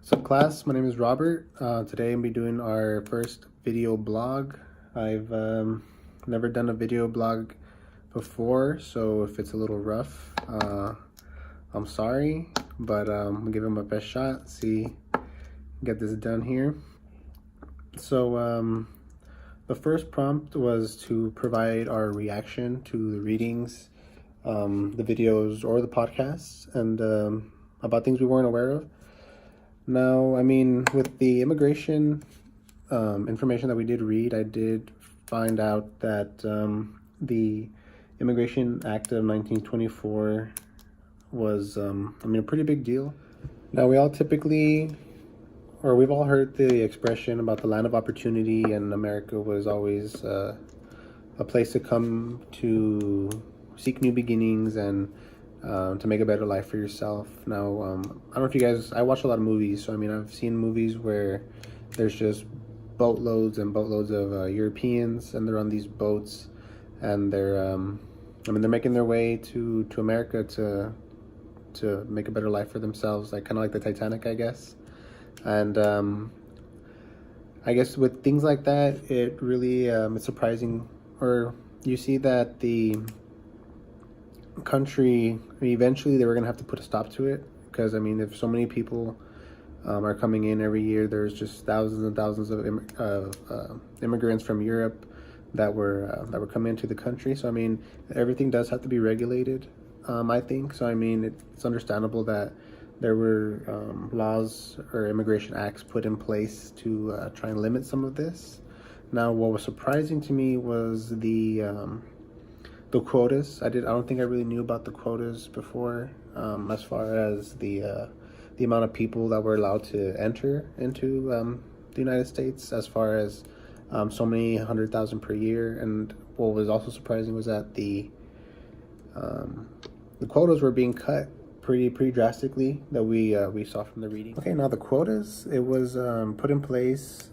What's up, class? My name is Robert. Today I'm be doing our first video blog. I've never done a video blog before, so if it's a little rough, I'm sorry, but I'm gonna give it my best shot. Get this done here. So the first prompt was to provide our reaction to the readings, the videos, or the podcasts, and about things we weren't aware of. Now, I mean, with the immigration information that we did read, I did find out that the Immigration Act of 1924 was, a pretty big deal. Now, we've all heard the expression about the land of opportunity, and America was always a place to come to seek new beginnings and to make a better life for yourself. Now, I don't know if you guys, I watch a lot of movies, so I've seen movies where there's just boatloads and boatloads of Europeans, and they're on these boats, and they're making their way to America to make a better life for themselves, like kind of like the Titanic, I guess. And I guess with things like that, it really it's surprising, or you see that the country, eventually they were going to have to put a stop to it, because if so many people are coming in every year, there's just thousands and thousands of immigrants from Europe that were coming into the country. So everything does have to be regulated, I think. So it's understandable that there were laws or immigration acts put in place to try and limit some of this. Now, what was surprising to me was the quotas. I don't think I really knew about the quotas before, as far as the amount of people that were allowed to enter into the United States, as far as so many 100,000 per year. And what was also surprising was that the quotas were being cut pretty drastically, that we saw from the reading. Okay, now the quotas, it was put in place,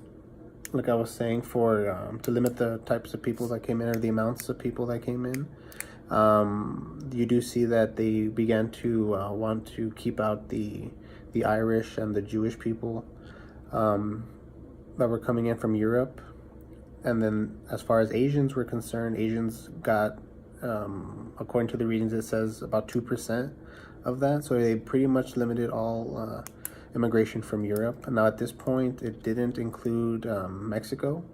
like I was saying, for to limit the types of people that came in, or the amounts of people that came in. You do see that they began to want to keep out the Irish and the Jewish people that were coming in from Europe. And then as far as Asians were concerned, Asians got, according to the readings, it says about 2% of that. So they pretty much limited all immigration from Europe. Now at this point, it didn't include Mexico.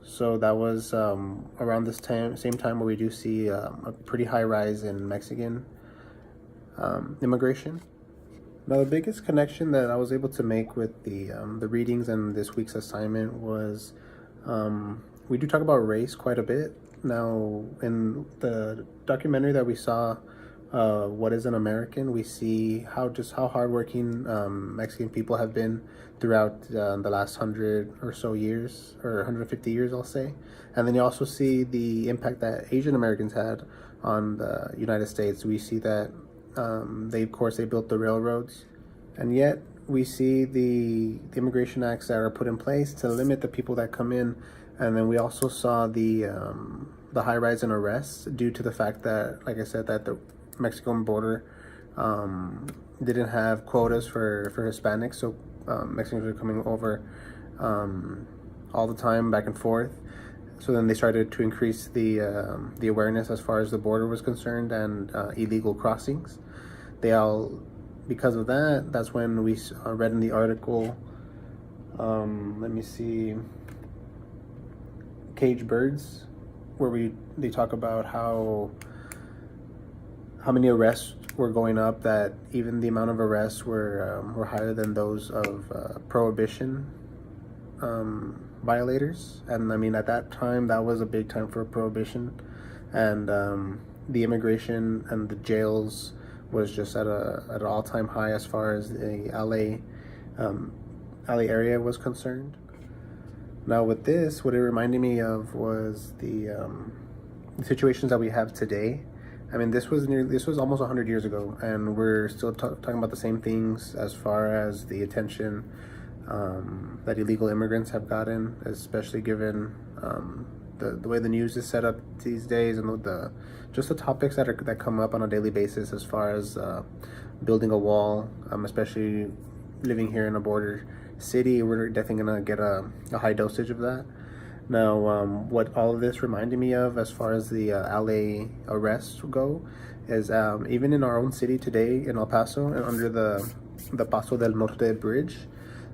So that was around this same time where we do see a pretty high rise in Mexican immigration. Now, the biggest connection that I was able to make with the readings and this week's assignment was we do talk about race quite a bit. Now, in the documentary that we saw, What is an American, we see how hardworking Mexican people have been throughout the last 100 or so years, or 150 years, I'll say. And then you also see the impact that Asian Americans had on the United States. We see that they built the railroads, and yet we see the immigration acts that are put in place to limit the people that come in. And then we also saw the high rise in arrests due to the fact that, like I said, that the Mexican border didn't have quotas for Hispanics, so Mexicans were coming over all the time, back and forth. So then they started to increase the awareness as far as the border was concerned, and illegal crossings. Because of that, that's when we read in the article, let me see, Caged Birds, where they talk about how many arrests were going up, that even the amount of arrests were higher than those of prohibition violators. And at that time, that was a big time for prohibition, and the immigration and the jails was just at an all-time high as far as the LA area was concerned. Now with this, what it reminded me of was the situations that we have today. This was almost 100 years ago, and we're still talking about the same things as far as the attention that illegal immigrants have gotten, especially given the way the news is set up these days, and the topics that come up on a daily basis, as far as building a wall, especially living here in a border city, we're definitely gonna get a high dosage of that. Now, what all of this reminded me of as far as the LA arrests go is even in our own city today in El Paso, and under the Paso del Norte bridge,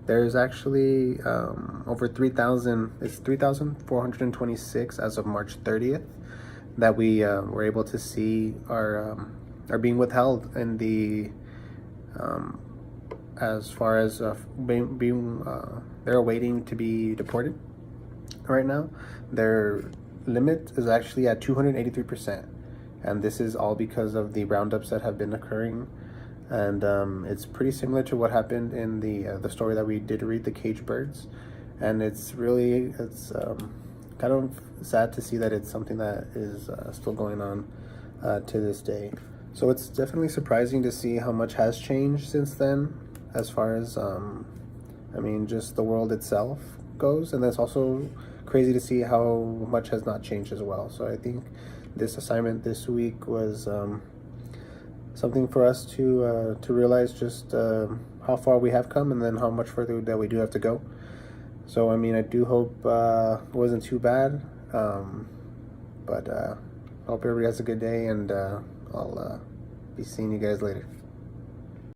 there's actually over 3,000, it's 3,426 as of March 30th that we were able to see are being withheld in the as far as being they're waiting to be deported right now. Their limit is actually at 283%, and this is all because of the roundups that have been occurring. And it's pretty similar to what happened in the story that we did read, the cage birds. And it's kind of sad to see that it's something that is still going on to this day. So it's definitely surprising to see how much has changed since then, as far as I mean, just the world itself goes. And it's also crazy to see how much has not changed as well. So I think this assignment this week was something for us to realize just how far we have come, and then how much further that we do have to go. So I mean, I do hope it wasn't too bad, but hope everybody has a good day, and I'll be seeing you guys later.